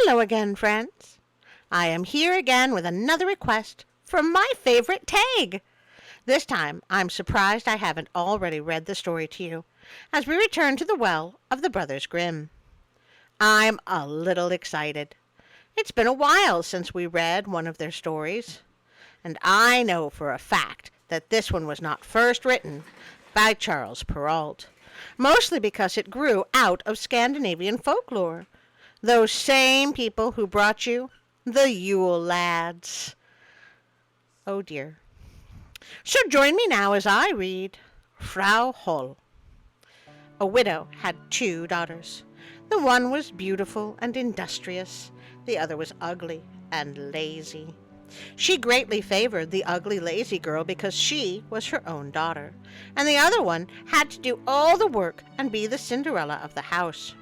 Hello again, friends. I am here again with another request from my favorite Taig. This time, I'm surprised I haven't already read the story to you, as we return to the well of the Brothers Grimm. I'm a little excited. It's been a while since we read one of their stories, and I know for a fact that this one was not first written by Charles Perrault, mostly because it grew out of Scandinavian folklore. Those same people who brought you the Yule Lads. Oh dear. So join me now as I read Frau Holle. A widow had 2 daughters. The one was beautiful and industrious. The other was ugly and lazy. She greatly favored the ugly, lazy girl because she was her own daughter, and the other one had to do all the work and be the Cinderella of the house.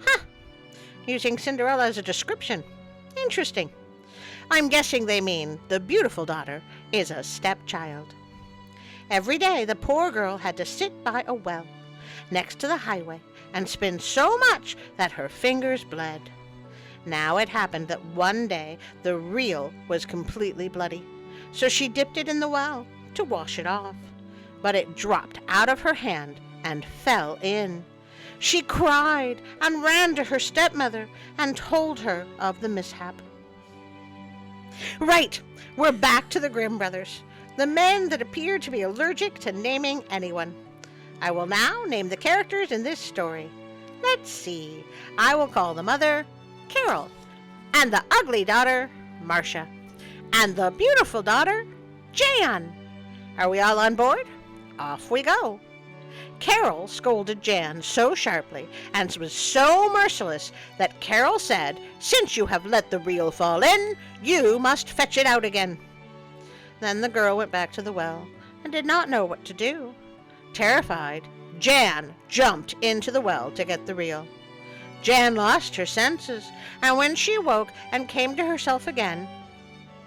Huh! Using Cinderella as a description. Interesting. I'm guessing they mean the beautiful daughter is a stepchild. Every day the poor girl had to sit by a well next to the highway and spin so much that her fingers bled. Now it happened that one day the reel was completely bloody, so she dipped it in the well to wash it off. But it dropped out of her hand and fell in. She cried and ran to her stepmother and told her of the mishap. Right, we're back to the Grimm brothers, the men that appear to be allergic to naming anyone. I will now name the characters in this story. Let's see, I will call the mother Carol, and the ugly daughter Marcia, and the beautiful daughter Jan. Are we all on board? Off we go. Carol scolded Jan so sharply and was so merciless that Carol said, "Since you have let the reel fall in, you must fetch it out again." Then the girl went back to the well and did not know what to do. Terrified, Jan jumped into the well to get the reel. Jan lost her senses, and when she woke and came to herself again,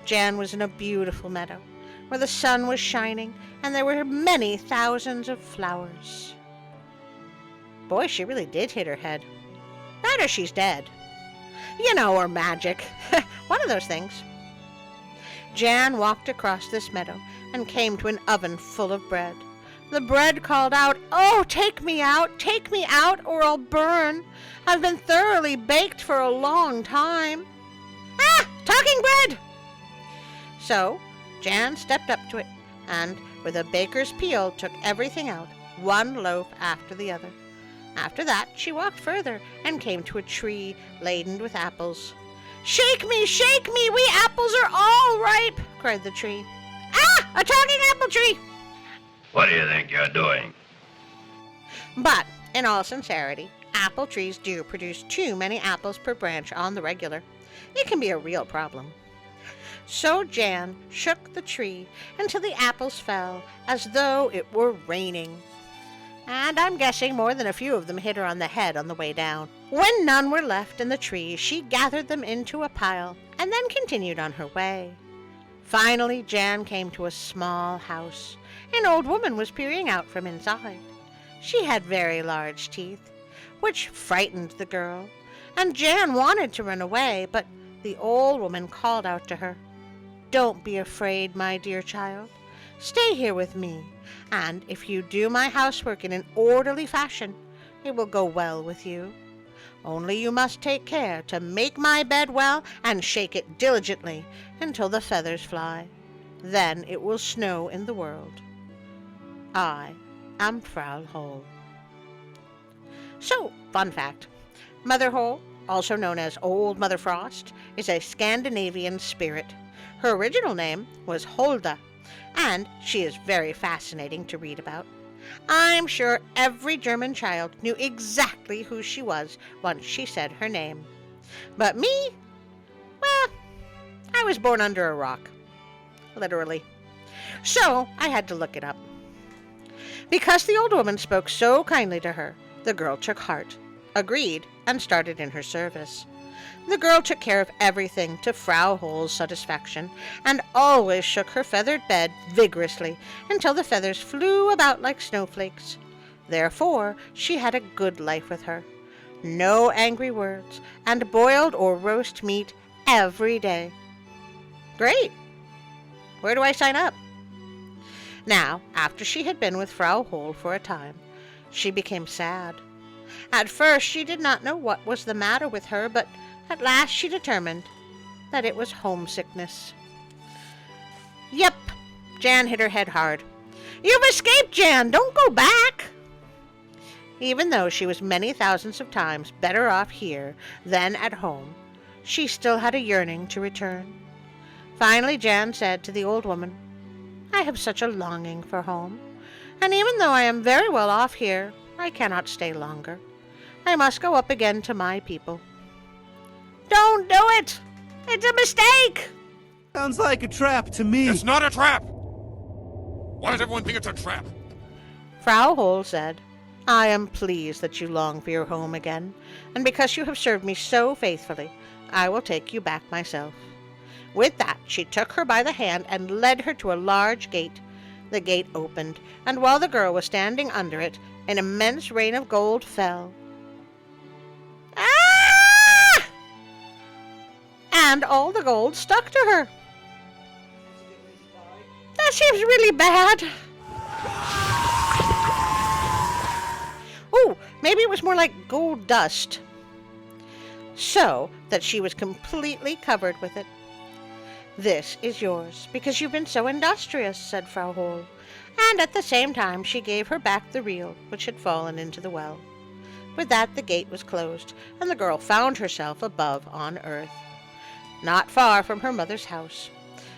Jan was in a beautiful meadow where the sun was shining and there were many thousands of flowers. Boy, she really did hit her head. That or she's dead. Or magic. One of those things. Jan walked across this meadow and came to an oven full of bread. The bread called out, "Oh, take me out, or I'll burn. I've been thoroughly baked for a long time." Ah, talking bread! So Jan stepped up to it and, with a baker's peel, took everything out, one loaf after the other. After that, she walked further and came to a tree laden with apples. Shake me, we apples are all ripe," cried the tree. "Ah, a talking apple tree!" What do you think you're doing? But, in all sincerity, apple trees do produce too many apples per branch on the regular. It can be a real problem. So Jan shook the tree until the apples fell as though it were raining. And I'm guessing more than a few of them hit her on the head on the way down. When none were left in the tree, she gathered them into a pile and then continued on her way. Finally, Jan came to a small house. An old woman was peering out from inside. She had very large teeth, which frightened the girl, and Jan wanted to run away, but the old woman called out to her, "Don't be afraid, my dear child. Stay here with me, and if you do my housework in an orderly fashion, it will go well with you. Only you must take care to make my bed well and shake it diligently until the feathers fly. Then it will snow in the world. I am Frau Holle." So, fun fact. Mother Holle, also known as Old Mother Frost, is a Scandinavian spirit. Her original name was Holda, and she is very fascinating to read about. I'm sure every German child knew exactly who she was once she said her name. But me? Well, I was born under a rock. Literally. So I had to look it up. Because the old woman spoke so kindly to her, the girl took heart, agreed, and started in her service. The girl took care of everything to Frau Holle's satisfaction, and always shook her feathered bed vigorously until the feathers flew about like snowflakes. Therefore, she had a good life with her. no angry words, and boiled or roast meat every day. Great! Where do I sign up? Now, after she had been with Frau Holle for a time, she became sad. At first she did not know what was the matter with her, but at last she determined that it was homesickness. Yep, Jan hit her head hard. You've escaped, Jan! Don't go back! Even though she was many thousands of times better off here than at home, she still had a yearning to return. Finally Jan said to the old woman, I have such a longing for home, and even though I am very well off here, I cannot stay longer. I must go up again to my people. Don't do it! It's a mistake! Sounds like a trap to me. It's not a trap! Why does everyone think it's a trap? Frau Holle said, I am pleased that you long for your home again, and because you have served me so faithfully, I will take you back myself. With that, she took her by the hand and led her to a large gate. The gate opened, and while the girl was standing under it, an immense rain of gold fell. Ah! And all the gold stuck to her. That seems really bad. Oh, maybe it was more like gold dust. So that she was completely covered with it. This is yours, because you've been so industrious, said Frau Holle, and at the same time she gave her back the reel which had fallen into the well. With that the gate was closed, and the girl found herself above on earth, not far from her mother's house.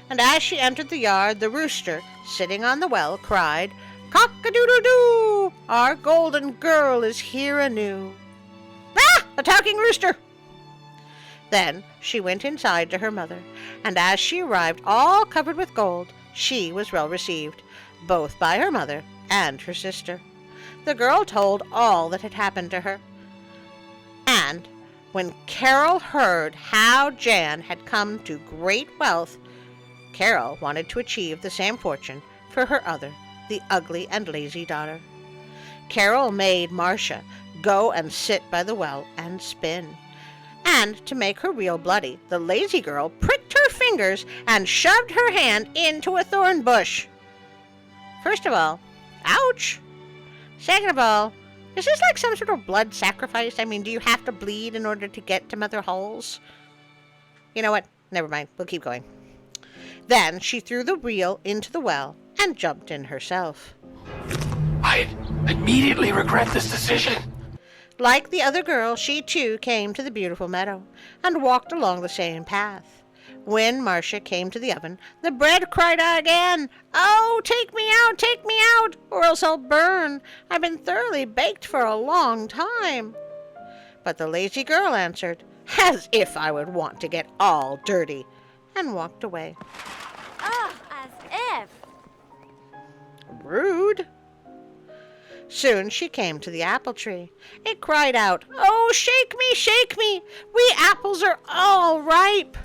And as she entered the yard, the rooster, sitting on the well, cried, Cock-a-doodle-doo! Our golden girl is here anew. Ah! A talking rooster! Then she went inside to her mother, and as she arrived all covered with gold, she was well received, both by her mother and her sister. The girl told all that had happened to her. And when Carol heard how Jan had come to great wealth, Carol wanted to achieve the same fortune for her other, the ugly and lazy daughter. Carol made Marcia go and sit by the well and spin. And to make her real bloody, the lazy girl pricked her fingers and shoved her hand into a thorn bush. First of all, ouch! Second of all, is this like some sort of blood sacrifice? I mean, do you have to bleed in order to get to Mother Holle's? You know what? Never mind. We'll keep going. Then she threw the reel into the well and jumped in herself. I immediately regret this decision. Like the other girl, she too came to the beautiful meadow and walked along the same path. When Marcia came to the oven, the bread cried out again, Oh, take me out, or else I'll burn. I've been thoroughly baked for a long time. But the lazy girl answered, As if I would want to get all dirty, and walked away. Ugh, as if. Rude. Soon she came to the apple tree. It cried out, Oh, shake me, we apples are all ripe.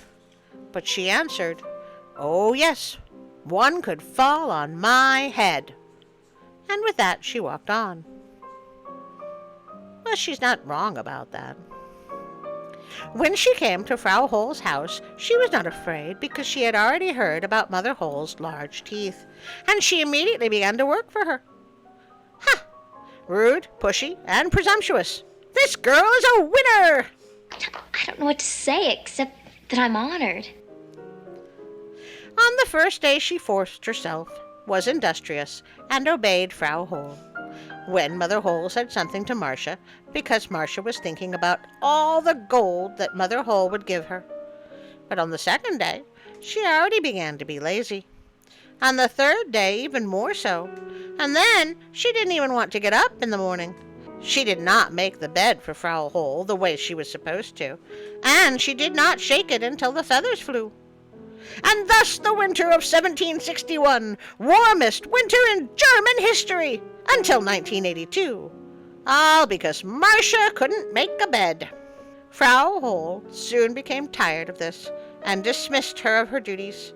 But she answered, Oh, yes, one could fall on my head. And with that she walked on. Well, she's not wrong about that. When she came to Frau Holle's house, she was not afraid because she had already heard about Mother Holle's large teeth, and she immediately began to work for her. Ha! Rude, pushy, and presumptuous. This girl is a winner! I don't know what to say except that I'm honored. On the first day she forced herself, was industrious, and obeyed Frau Holle. When Mother Holle said something to Marcia, because Marcia was thinking about all the gold that Mother Holle would give her. But on the second day, she already began to be lazy. On the third day, even more so. And then she didn't even want to get up in the morning. She did not make the bed for Frau Holle the way she was supposed to, and she did not shake it until the feathers flew. And thus the winter of 1761, warmest winter in German history, until 1982. All because Marcia couldn't make a bed. Frau Holle soon became tired of this, and dismissed her of her duties.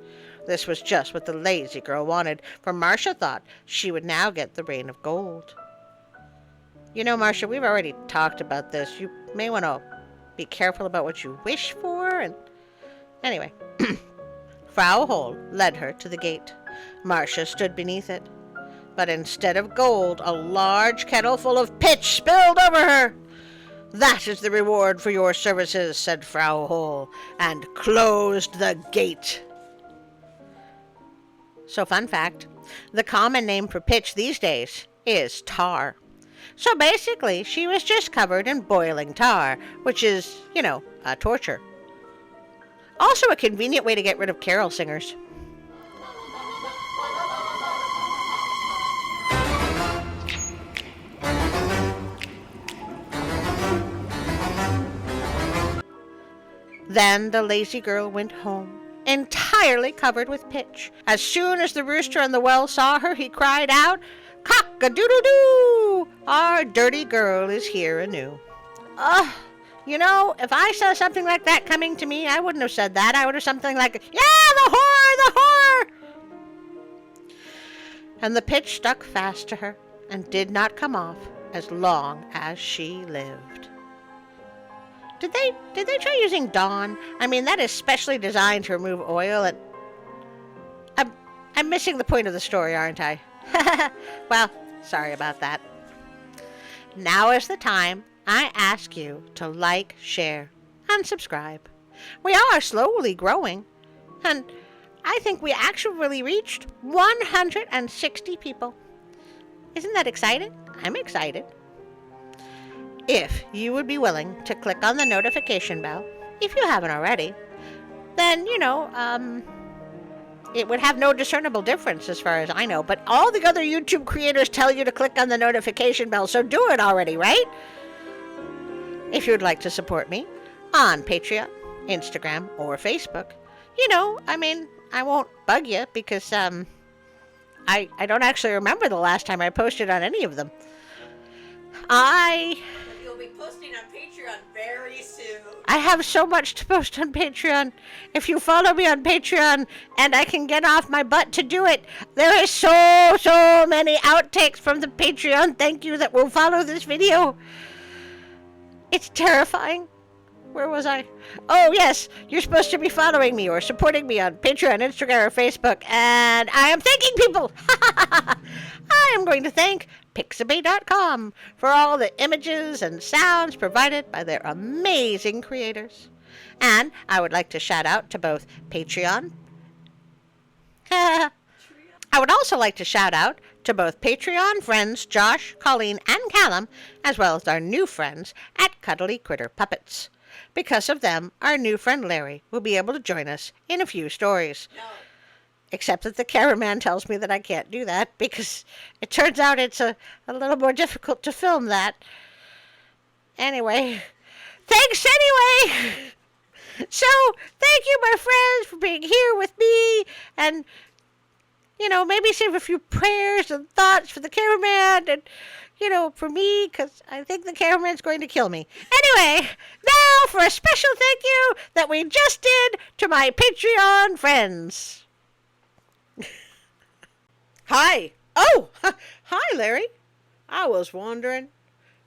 This was just what the lazy girl wanted, for Marcia thought she would now get the rain of gold. You know, Marcia, we've already talked about this. You may want to be careful about what you wish for. And anyway, Frau Holle led her to the gate. Marcia stood beneath it. But instead of gold, a large kettle full of pitch spilled over her. "That is the reward for your services," said Frau Holle, and closed the gate. So, fun fact, the common name for pitch these days is tar. So basically, she was just covered in boiling tar, which is, torture. Also a convenient way to get rid of carol singers. Then the lazy girl went home, entirely covered with pitch. As soon as the rooster in the well saw her, he cried out, "Cock-a-doodle-doo! Our dirty girl is here anew." If I saw something like that coming to me, I wouldn't have said that. I would have something like, "Yeah, the whore, the whore!" And the pitch stuck fast to her and did not come off as long as she lived. Did they try using Dawn? I mean, that is specially designed to remove oil, and I'm missing the point of the story, aren't I? Well, sorry about that. Now is the time I ask you to like, share, and subscribe. We are slowly growing, and I think we actually reached 160 people. Isn't that exciting? I'm excited. If you would be willing to click on the notification bell, if you haven't already, then, it would have no discernible difference as far as I know. But all the other YouTube creators tell you to click on the notification bell, so do it already, right? If you would like to support me on Patreon, Instagram, or Facebook, I won't bug you because I don't actually remember the last time I posted on any of them. You'll be posting on Patreon very soon. I have so much to post on Patreon. If you follow me on Patreon and I can get off my butt to do it, there is so many outtakes from the Patreon thank you that will follow this video. It's terrifying. Where was I? Oh, yes. You're supposed to be following me or supporting me on Patreon, Instagram, or Facebook. And I am thanking people. I am going to thank Pixabay.com for all the images and sounds provided by their amazing creators. And I would like to shout out to both Patreon. I would also like to shout out to both Patreon friends Josh, Colleen, and Callum, as well as our new friends at Cuddly Critter Puppets. Because of them, our new friend Larry will be able to join us in a few stories. No. Except that the cameraman tells me that I can't do that because it turns out it's a little more difficult to film that. Anyway, thanks anyway! So, thank you, my friends, for being here with me and, maybe save a few prayers and thoughts for the cameraman and, for me, because I think the cameraman's going to kill me. Anyway, now for a special thank you that we just did to my Patreon friends. Hi. Oh, hi, Larry. I was wondering,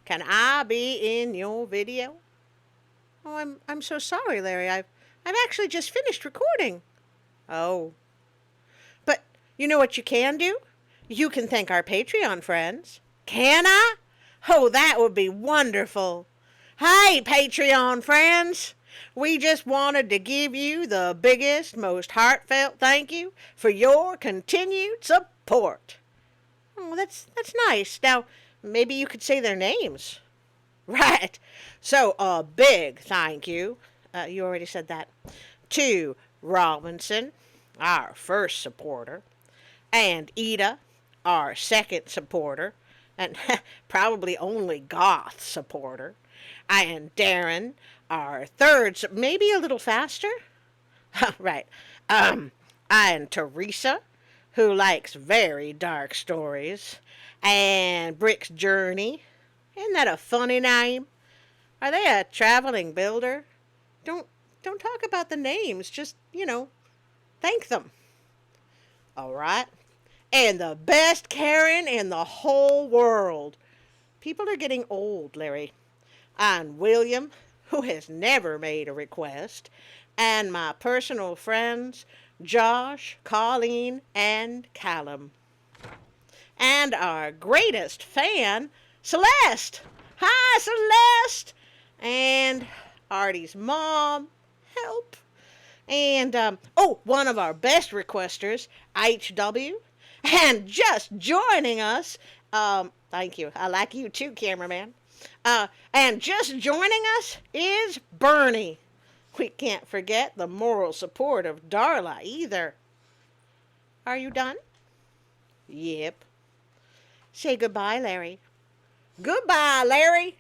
can I be in your video? Oh, I'm so sorry, Larry. I've actually just finished recording. Oh. But you know what you can do? You can thank our Patreon friends. Can I? Oh, that would be wonderful. Hey, Patreon friends. We just wanted to give you the biggest, most heartfelt thank you for your continued support. Oh, that's nice. Now, maybe you could say their names. Right. So, a big thank you. You already said that. To Robinson, our first supporter, and Ida, our second supporter, and probably only goth supporter, and Darren, our third, maybe a little faster? Right. And Teresa, who likes very dark stories, and Brick's Journey. Isn't that a funny name? Are they a traveling builder? Don't talk about the names, just, thank them. All right. And the best Karen in the whole world. People are getting old, Larry. and William, who has never made a request, and my personal friends, Josh, Colleen, and Callum. And our greatest fan, Celeste. Hi, Celeste. And Artie's mom. Help. And, one of our best requesters, HW. And just joining us, thank you. I like you too, cameraman. And just joining us is Bernie. We can't forget the moral support of Darla either. Are you done? Yep. Say goodbye, Larry. Goodbye, Larry.